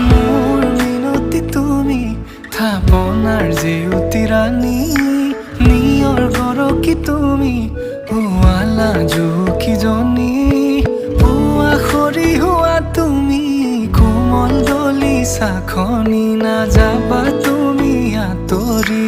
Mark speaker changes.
Speaker 1: মোৰ মিনতি তুমি থাপনাৰ জেউতি ৰাণী নিয়ৰ গৰকি তুমি পুৱালা জুকিজনী পুৱা খৰি হোৱা তুমি কোমল দলি চাখনি নাযাবা তুমি আঁতৰি